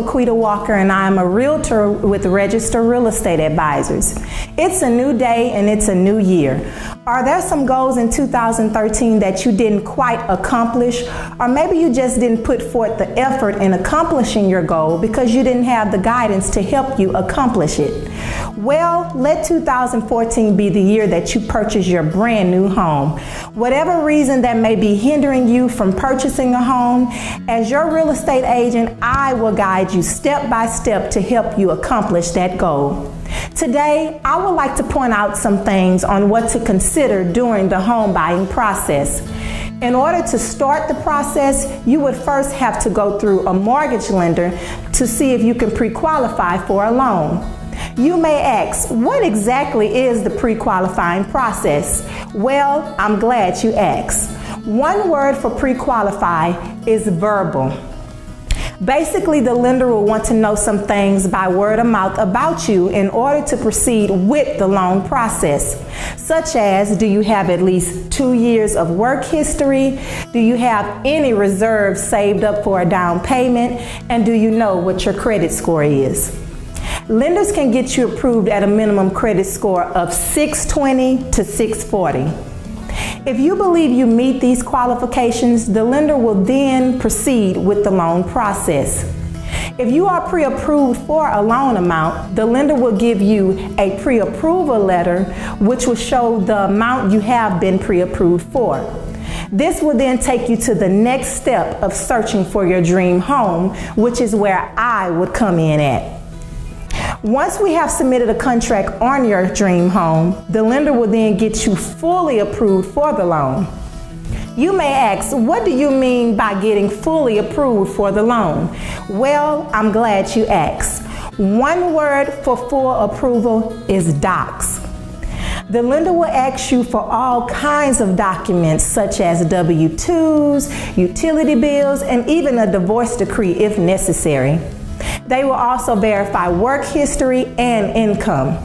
Laquita Walker, and I am a realtor with Register Real Estate Advisors. It's a new day and it's a new year. Are there some goals in 2013 that you didn't quite accomplish, or maybe you just didn't put forth the effort in accomplishing your goal because you didn't have the guidance to help you accomplish it? Well, let 2014 be the year that you purchase your brand new home. Whatever reason that may be hindering you from purchasing a home, as your real estate agent, I will guide you step by step to help you accomplish that goal. Today, I would like to point out some things on what to consider during the home buying process. In order to start the process, you would first have to go through a mortgage lender to see if you can pre-qualify for a loan. You may ask, what exactly is the pre-qualifying process? Well, I'm glad you asked. One word for pre-qualify is verbal. Basically, the lender will want to know some things by word of mouth about you in order to proceed with the loan process, such as, do you have at least 2 years of work history? Do you have any reserves saved up for a down payment? And do you know what your credit score is? Lenders can get you approved at a minimum credit score of 620 to 640. If you believe you meet these qualifications, the lender will then proceed with the loan process. If you are pre-approved for a loan amount, the lender will give you a pre-approval letter which will show the amount you have been pre-approved for. This will then take you to the next step of searching for your dream home, which is where I would come in at. Once we have submitted a contract on your dream home, the lender will then get you fully approved for the loan. You may ask, what do you mean by getting fully approved for the loan? Well, I'm glad you asked. One word for full approval is docs. The lender will ask you for all kinds of documents such as W-2s, utility bills, and even a divorce decree if necessary. They will also verify work history and income.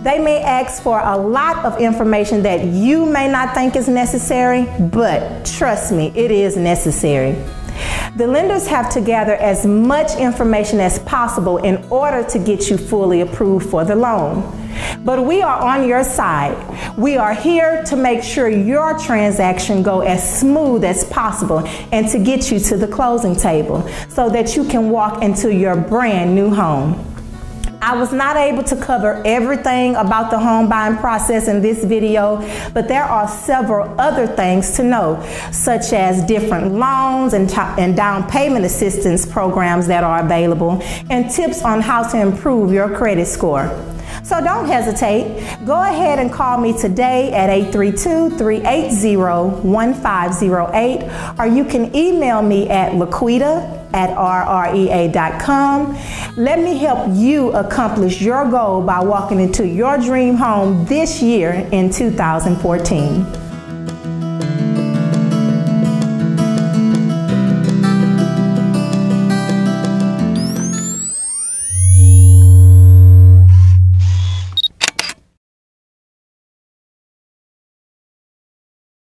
They may ask for a lot of information that you may not think is necessary, but trust me, it is necessary. The lenders have to gather as much information as possible in order to get you fully approved for the loan. But we are on your side. We are here to make sure your transaction go as smooth as possible and to get you to the closing table so that you can walk into your brand new home. I was not able to cover everything about the home buying process in this video, but there are several other things to know, such as different loans and down payment assistance programs that are available, and tips on how to improve your credit score. So don't hesitate. Go ahead and call me today at 832-380-1508, or you can email me at laquita@rrea.com. Let me help you accomplish your goal by walking into your dream home this year in 2014.